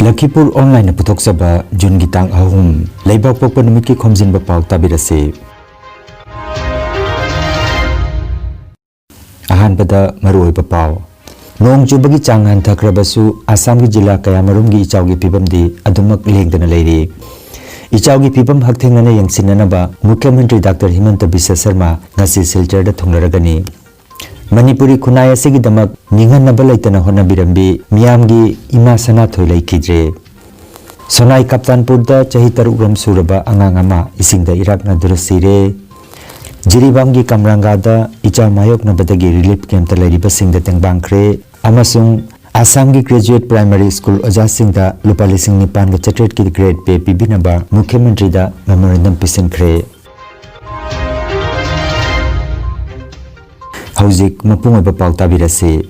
Lakhipuronline puthokchaba June gi tang ahum leibak pokpa numit ki Khomjinba Pao tabirase. Ahanbada maruoiba Pao Nong chubagi chang hantakrabasu Assam gi jila kayamarum gi ichaw gi pibamdi adumak lengdana leiri. Ichaw gi pibam hakthengnana yangsinanaba Mukhyamantri Dr. Himanta Biswa Sharma ngasi silchar da thonglaragani. Manipuri khunai asigi damak ninghanaba laitana honabirambi miyamgi ima sana thoilai khidre. Sonai Kaptanpur da chahi tarukram suraba angang ama isingda irakna durasire. Jiribamgi Kamranga da ichaw mayokna badagi relief camp ta lairiba singda tengbangkre amasung Assam gi graduate primary school oja singda lupa lising nipan ga chatret ki grade pe pibinaba Mukhyamantri da memorandum pisinkhre. Haujik mapung oiba Pao tabirase.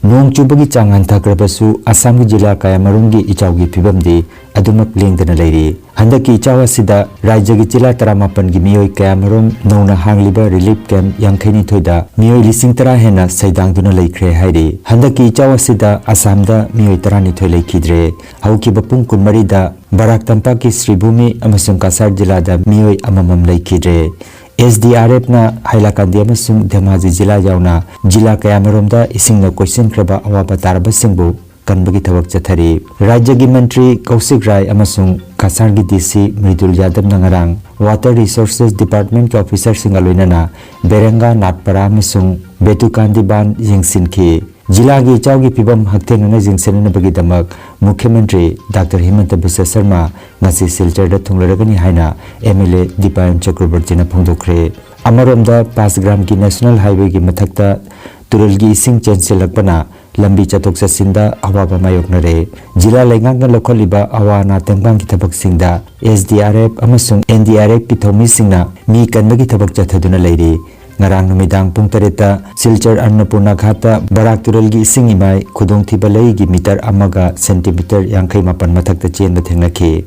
Nong chubagi chang hantakrabasu Assam gi jila kayamarumgi ichawgi pibamdi adumak lengdana leiri. Handaki ichaw asida rajya gi jila 18 gi miyoi kayamarum nona hangliba relief camp yangkhaini thoida miyoi lising tara hena saidangduna leikhre hairi. Handaki ichaw asida Assam da miyoi 12 leikhidre. Haukiba pung 13 da Barak Tampak ki Sribhumi amasung cachar jila da miyoi amamam leikhidre. SDRF na Hailakandi amasung Dhemaji jila yauna jila kayamarumda isingna question kraba awaba taraba singbu kanbagi thawak chathari. Rajya gi mantri Kaushik Rai amasung cachar gi DC Mridul Yadav na ngarang Water Resources Department ki officer singa loinana Berenga Natpara amasung Betukandi ban yingsinki. Jila gi ichaw gi pibam hakthengnana jingsenana bagi damak Mukhyamantri Dr. Himanta Biswa Sharma ngasi silchar da thunglaragani haina MLA Dipayan Chakraborty na phongdokre. Amaromda 5 gram ki National Highway gi mathakta turul gi ising chenselakpana lambi chatok chasinda awaba mayoknare. Jila leingakna lokholiba awana tengbang ki thabak singda SDRF amasung NDRF ki thomi singna mi kanbagi thabak chathaduna leiri. Ngarang numidang pung tareta silchar Annapurna Ghata Barak turalgi ising imai khudong thiba lei gi meter amaga centimeter yangkai mapan mathakta chenba thengnakhi.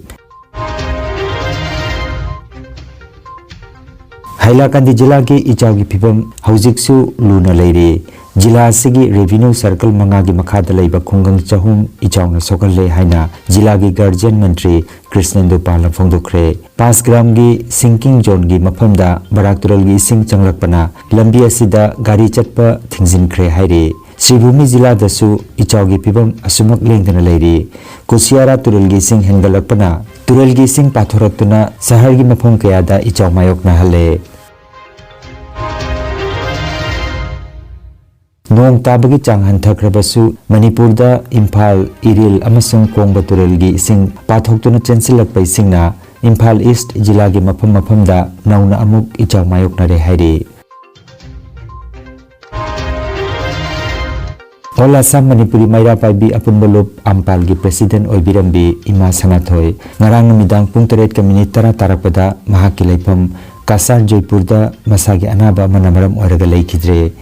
Hailakandi jila ki ichaw gi phibam haujiksu luna leiri. Jila asigi revenue circle manga gi makhada leiba khungang chahum ichawna sokalle haina jila gi guardian mantri Krishnendu Pala phongdokre. 5 gram gi sinking zone gi mafamda Barak tural gi sing changlakpana lambi asida gari chatpa thingzinkhre hairi. Sribhumi jila dasu ichaw gi pibam asumak lengdana leiri. Kusiara tural gi sing hengalakpana tural gi sing pathoraktuna sahar gi mafam kayada ichaw mayokna hale. Nong tabagi chang hantakrabasu Manipur da Imphal Iril amasung Kongba turalgi ising pathoktuna chensilakpai singna Imphal East jila gi mafam da nauna amuk ichaw mayoknare hairi. All Assam Manipuri Maira Paibi Apunbalup Ampal gi President Oibirambi Ima Sanathoi ngarang numidang pung 3:10 tarakpada mahaki leipam Kasar Jaipur da masagi anaba manamaram oraga leikhidre.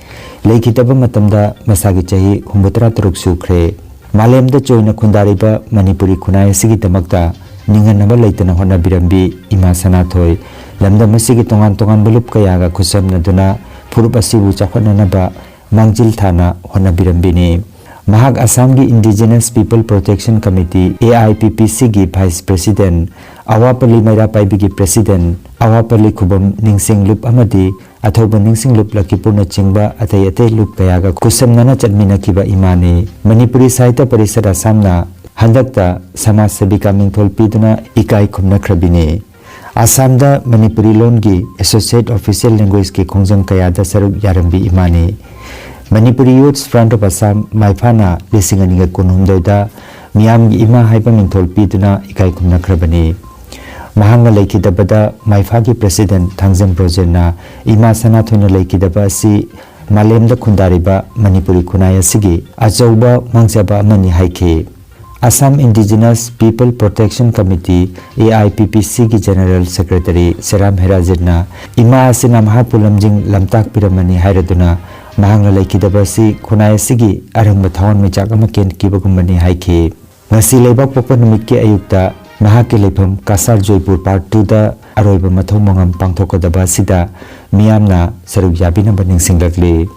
Leikhitaba matamda masagi chahi 63 sukre. Malemda choina khundariba Manipuri khunai asigi damakta ninganaba leitana honabirambi Ima Sanathoi lamda masigi tongan balup kayaga khusamna duna furup asibu chaphananaba mangjil thana honabirambini. Mahak Assam gi Indigenous People Protection Committee AIPPC gi Vice President Awapali Maira Paibi gi President Awapali Khubam Ningsing Loop amadi Athoba Ningsing Loop Lakhipurna chingba atay loop kayaga kusamnana chatminakiba imani. Manipuri Sahitya Parishad Assamna handakta Samaj Sevika mingthol piduna ikai khumnakrabini. Assamda Manipuri lon gi Associate Official Language ki khongjang kayada saruk yarambi imani. Manipuri Youth Front of Assam Maifana Lisinganiga Kunhumdoida Miyam Ima Haiba Mingthol Piduna Ikai Kumnakrabani. Mahanga Laikidabada Maifagi President Thangzam Projena Ima Sanathona Laikidaba si Malemda Kundariba Manipuri Kunaya Sigi Ajoba Mangjaba Mani Haike. Assam Indigenous People Protection Committee AIPPC ki General Secretary Seram Herajirna Ima Asina Mahapulamjing Lamtak Piramani Hairaduna Mahangla laikidaba si khunai asigi arangba thawon michak ama ken kibagumani haike. Ngasi leibak pokpa numit ki ayukta mahaki leifam Kasar Jaipur Part 2 da aroiba mathau mangam pangthokadaba sida miyamna saruk yabinaba ningsinglakli.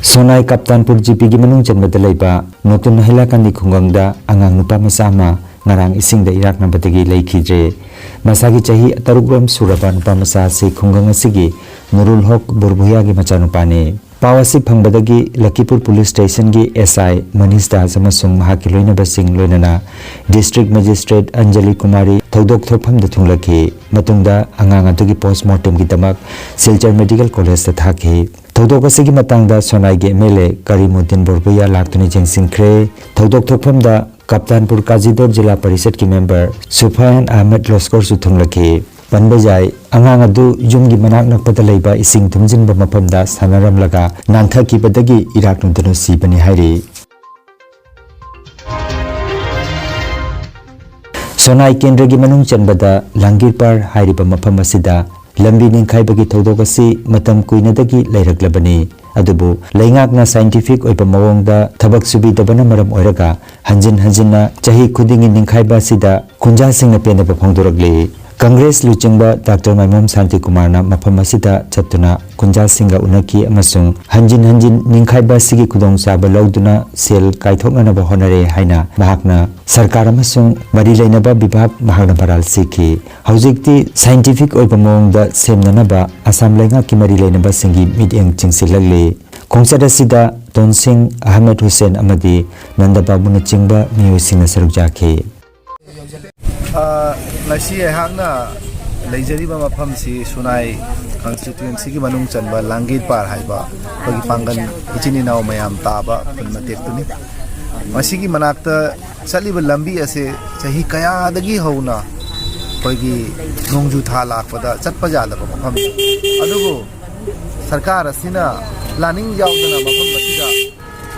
Sonai Kaptanpur GP gi manung chanbada leiba notun hilakani khungangda angang nupa masa ama ngarang isingda irak nabadagi leikhidre masagi chahi tarugrom suraba nupa masa se khungang asigi Nurul Haq Burbuya gi machanupani Pawasi Pangbadagi Lakhipur Police Station gi SI Manish Das amasung mahaki loinaba sing loinana District Magistrate Anjali Kumari Thodok Thopam da thunglaki matungda angang adugi postmortem gi damak Silchar Medical College da thaki Thodok asigi matangda Sonai gi MLA Karimuddin Burbuya laktuni jengsinkre Thodok Thopam da Kaptanpur Kazidor Jila Parishad ki member Sufyan Ahmed Loskor su thunglaki Panbajai angang adu yumgi manak nakpada leiba ising thumjinba mapamda sanaramlaga nanthaki badagi irak nudanu sibani hairi Sonai Kendragi manung chanbada Langirpar hairiba mapam asida lambi ningkhaibagi thodok asi matam kuinadagi leiraklabani adubu leingakna scientific oiba mawongda thabak subidabana maram oiraga hanjinna chahi khudingi ningkhaiba asida kunja singna penaba phongdoragli Congress Luchingba Dr. Maimam Santi Kumarna mafam asida chatuna kunja singa unaki amasung hanjin ningkhaiba sigi kudong saba lauduna sel kaithoknanaba honare haina mahakna sarkar amasung mari leinaba bibhag mahakna baral sikhi haujikti scientific oiba mawongda semnanaba Assam lenga ki mari leinaba singi midyeng chingsilagli Kongsada sida Tonsing Ahmed Hussein amadi Nandababuna chingba miyosingna sarukjaki Nasi ehakna leijariba mafam si Sonai constituency ki manung chanba Langirpar haiba pagi pangan ichini naw mayam taba matek tuni masigi manakta chaliba lambi ase chahi kaya dagi hauna pagi nongju tha lakpada chatpa jalaba mafam adugo sarkar asina planning yaudana mafam asida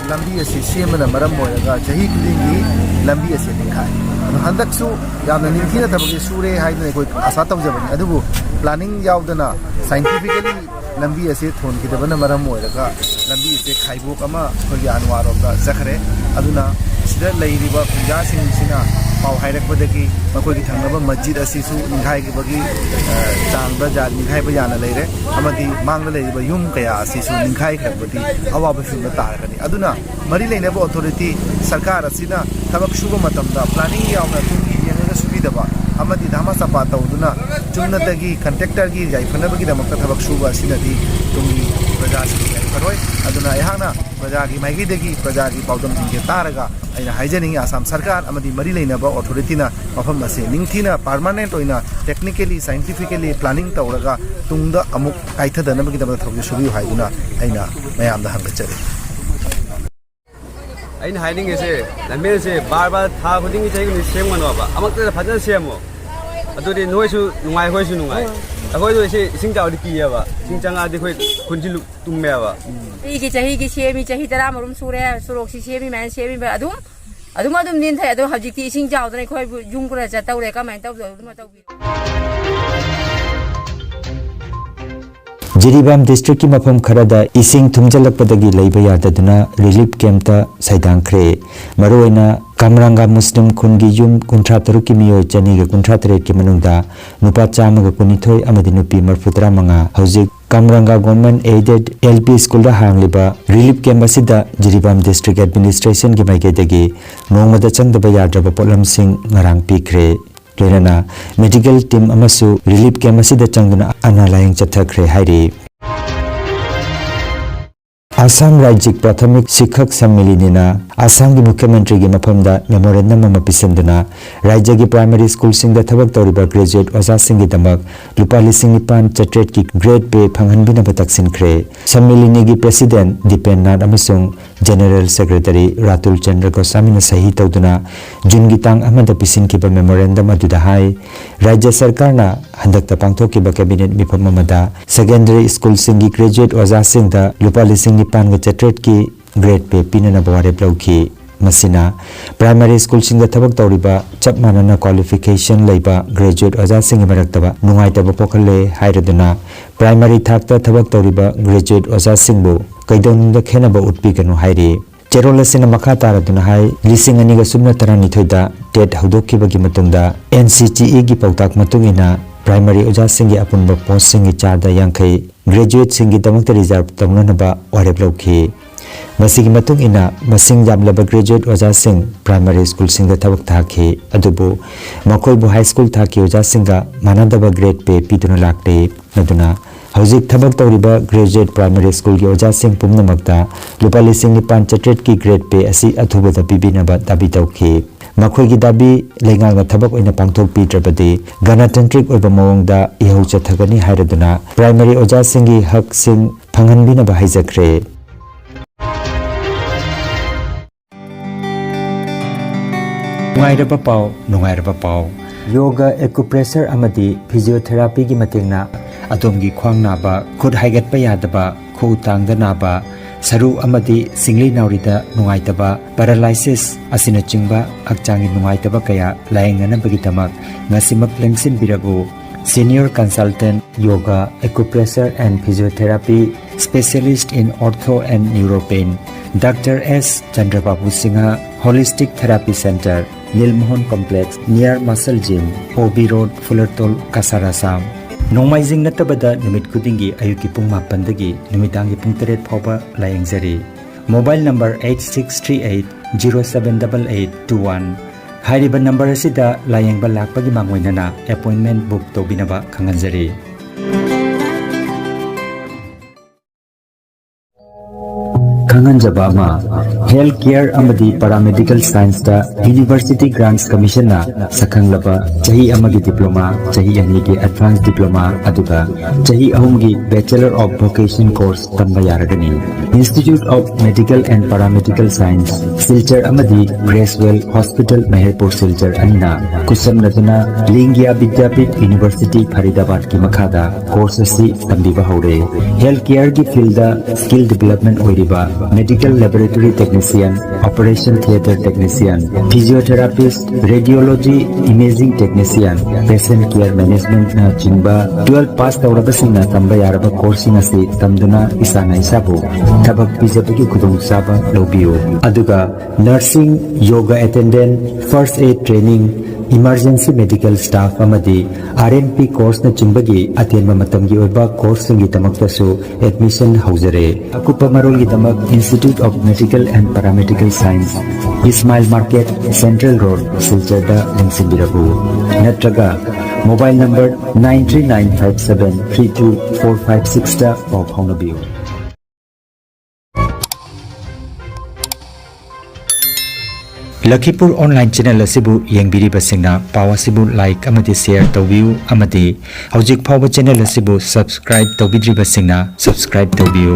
lambi ase semana maram moyaga chahi kudingi lambi ase dikhai handaksu yamna ningthina thabagi sure haidana koi asa tawjabani adubu planning yaudana scientifically lambi ase thon kidabana maram oiraga lambi ase khaibok ama khogi anwaromda zakhare aduna sida leiriba punja sing sina pau hairakbadagi makoi ki thangnaba masjid asisu ninghai gi bagi changba ja ninghai ba yana leire amadi mangda leiriba yum kaya asisu ninghai khrakbadi awaba singda taragani aduna mari leinaba authority sarkar asina thabak shuba matamda planning yauna tungi yenga subidaba amadi dhama sapa tawduna chumnadagi contractor gi jai phanabagi damakta thabak shuba asinadi tungi praja sing faroi aduna ehana praja gi maigi degi praja gi paudam sing ge taraga aina haijaning Assam sarkar amadi mari leinaba authority na mafam ase ningthina permanent oina technically scientifically planning tawraga tungda amuk kaithadana bagi dabata thawji subi haiduna aina mayam da hangachare aina hiding ise lambe se bar tha khuding chai ni semano ba amakta phajan semo aduri noisu nungai hoisu nungai akoi do ise sing jaw di kiya ba sing changa di khoi khunji tumme ba igi chahi gi semi chahi tara marum sure surok si semi man semi ba adum nin thai adu hajikti sing jaw dai khoi jung kura cha tawre ka man taw dum taw Jiribam district ki mafam kharada ising thumjalakpadagi leiba yadaduna relief camp ta saidangkhre maroina Kamranga Muslim khungi yum kunthra taruk ki miyoi chani ga kunthra tare ki manungda nupa chama ga kunithoi amadi nupi marfutra manga hojik Kamranga government aided LP school da hangliba relief camp asida Jiribam district administration ki maigedagi nongmada changdaba yadraba polam sing ngarang pikre Lerana medical team amasu relief camp asida changduna analaying chathakre hairi Assam Rajyik Prathamik Shikhak Sammelinina Assam ki Mukhyamantri ki mafamda memorandum ama pisanduna Rajya ki primary school singda thabak tawriba graduate oja singi damak lupa lising nipan chatret ki grade pay phanghanbina bataksin khre Sammilini ki president Dipen Nath amasung general secretary Ratul Chandra Goswami na sahi tawduna Jun gi tang amada pisin ki memorandum aduda hai Rajya Sarkar na handakta pangthok ki cabinet mifam amada secondary school singi graduate oja singda lupa lising nipan ga chatret ki grade pay pinana baware plauki masina primary school singda thabak tawriba chap manana qualification leiba graduate oja singi maraktaba nungai taba pokalle hairaduna primary thakta thabak tawriba graduate oja singbu kaidonda khenaba utpi kanu hairi cherola sina makha taraduna hai lising ani ga sumna tarani thoida tet hodokki bagi matungda NCTE gi pautak matungina primary oja singi apunba post singi charda yankai graduate singi damakta reserve tamnanaba warep lauki ꯃꯁꯤꯒꯤ ꯃꯇꯨꯡ ꯏꯟꯅ ꯃꯁꯤꯡ ꯌꯥꯝꯂꯕ graduate ꯑꯣꯖꯥꯁꯤꯡ primary ꯁ꯭ꯀꯨꯜꯁꯤꯡꯗ ꯊꯕꯛ ꯊꯥꯈꯤ ꯑꯗꯨꯕꯨ ꯃꯈꯣꯏꯕꯨ ꯍꯥꯏ ꯁ꯭ꯀꯨꯜ ꯊꯥꯛꯀꯤ ꯑꯣꯖꯥꯁꯤꯡꯒ ꯃꯥꯟꯅꯗꯕ ꯒ꯭ꯔꯦꯗ ꯄꯦ ꯄꯤꯗꯨꯅ ꯂꯥꯛꯂꯤ ꯃꯗꯨꯅ ꯍꯧꯖꯤꯛ ꯊꯕꯛ ꯇꯧꯔꯤꯕ ꯒ꯭ꯔꯦꯖꯨꯑꯦꯠ ꯄ꯭ꯔꯥꯏꯃꯥꯔꯤ ꯁ꯭ꯀꯨꯜꯒꯤ ꯑꯣꯖꯥꯁꯤꯡ ꯄꯨꯝꯅꯃꯛꯇ ꯂꯨꯄꯥ 9,900ꯀꯤ ꯒ꯭ꯔꯦꯗ ꯄꯦ ꯑꯁꯤ ꯑꯊꯨꯕꯗ ꯄꯤꯕꯤꯅꯕ ꯗꯥꯕꯤ ꯇꯧꯈꯤ ꯃꯈꯣꯏꯒꯤ ꯗꯥꯕꯤ ꯂꯩꯉꯥꯛꯅ ꯊꯕꯛ ꯑꯣꯏꯅ ꯄꯥꯡꯊꯣꯛꯄꯤꯗ꯭ꯔꯕꯗꯤ ꯒꯅꯇꯟꯇ꯭ꯔꯤꯛ ꯑꯣꯏꯕ ꯃꯑꯣꯡꯗ ꯏꯍꯧ ꯆꯠꯊꯒꯅꯤ ꯍꯥꯏꯔꯗꯨꯅ ꯄ꯭ꯔꯥꯏꯃꯥꯔꯤ ꯑꯣꯖꯥꯁꯤꯡꯒꯤ ꯍꯛꯁꯤꯡ ꯐꯪꯍꯟꯕꯤꯅꯕ ꯍꯥꯏꯖꯈ꯭ꯔꯦ ꯅꯨꯡꯉꯥꯏꯔꯕ ꯄꯥꯎ ꯌꯣꯒ ꯑꯦꯀꯨꯄ꯭रेशर ꯑꯃꯗꯤ ꯐꯤꯖꯤꯑꯣꯊꯦꯔꯥꯄꯤꯒꯤ ꯃꯇꯦꯡꯅ ꯑꯗꯣꯝꯒꯤ ꯈ꯭ꯋꯥꯡ ꯅꯥꯕ ꯈꯨꯠ ꯍꯥꯏꯒꯠꯄ ꯌꯥꯗꯕ ꯈꯨ ꯇꯥꯡꯗ ꯅꯥꯕ ꯁꯔꯨ ꯑꯃꯗꯤ ꯁꯤꯡꯂꯤ ꯅꯥꯎꯔꯤꯗ ꯅꯨꯡꯉꯥꯏꯇꯕ ꯄꯦꯔꯥꯂꯥꯏꯁꯤꯁ ꯑꯁꯤꯅꯆꯤꯡꯕ ꯍꯛꯆꯥꯡꯒꯤ ꯅꯨꯡꯉꯥꯏꯇꯕ ꯀꯌꯥ ꯂꯥꯌꯦꯡꯅꯅꯕꯒꯤꯗꯃꯛ ꯉꯁꯤꯃꯛ ꯂꯦꯡꯁꯤꯟꯕꯤꯔꯕꯨ Senior Consultant Yoga Acupressure and Physiotherapy Specialist in Ortho and Neuropain Dr. S. Chandrababu Singha Holistic Therapy Center Nilmohon Complex near Muscle Gym OB Road Fullertol Cachar Assam Nomaizing natabada numit kudingi ayuki pung 8 dagi numidangi pung 3 phawba layengzari Mobile number 8638078821 Hairiba number asida layengba lakpagi mangoinana appointment book tobinaba khanganjari Khanganjaba ama Health Care amadi Paramedical Science da University Grants Commission na sakhanglaba chahi amagi diploma chahi anigi advanced diploma aduga chahi ahumgi Bachelor of Vocation course tamba yaragani Institute of Medical and Paramedical Science Silchar amadi Gracewell Hospital Manipur Silchar anina kusam naduna Lingya Vidyapit University Faridabad ki makhada course asi tambiba hore Health Care ki field da skill development oiriba Medical Laboratory Technician, Operation Theatre Technician, Physiotherapist, Radiology Imaging Technician, Patient Care Management na chingba 12 pass tawrabasing na tamba yaraba coursing asi tamduna isana isabu tabak pijabagi kudong saba lobiyo aduga nursing yoga attendant first aid training Emergency Medical Staff amadi RNP course na chimbagi atenba matamgi oiba course singi tamaktasu admission haujare akupa marolgi tamak Institute of Medical and Paramedical Science Ismail Market Central Road Silchar da lengsinbirabu natraga mobile number 939573245 da pau phaunabiyo Lakhipur online channel asibu yengbiriba singna paw asibu like amadi share tawbiu amadi hojik phawba channel asibu subscribe tawbidriba singna subscribe tawbiu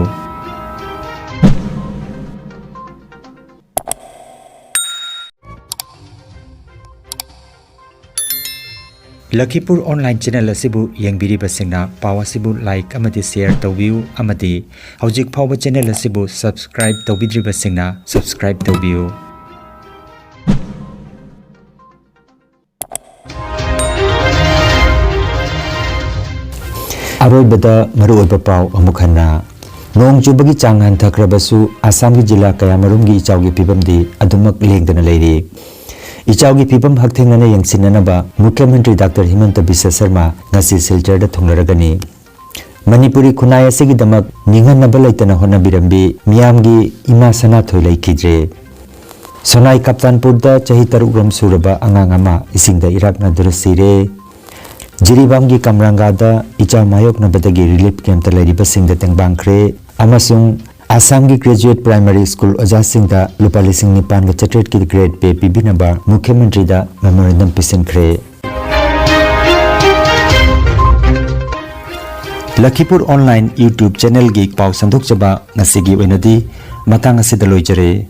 Lakhipur online channel asibu yengbiriba singna paw asibu like amadi share tawbiu amadi hojik phawba channel asibu subscribe tawbidriba singna subscribe tawbiu Aroibada maruoiba paw amukhanna Nong chubagi chang hanthakhrabassu Assam gi jilla kayamarumgi ichawgi pibamdi adumak lengdana leiri Ichawgi pibam hakthengnana yengsinanaba Mukhya Mantri Dr. Himanta Biswa Sharma ngasi Silchar da thonglaragani Manipuri khunai asigi damak ninghanaba laitana honabirambi miyamgi ima sana thoi laikhidre Sonai Kaptanpur da chahi 3 rom suraba angang ama isingda irakna durasire Jiribamgi Kamrangada Icha Mayok Nabadagi Relief Camp Talariba Singda Tengbangkre Amasung Assamgi Graduate Primary School Oja Singda Lupa Lising Nipan Chatret Ki Grade Pay Pibinaba Mukhya Mantri da Memorandum Pisankre Lakhipur Online YouTube channel gi paw sandok chaba ngasigi oinadi matang asida loijare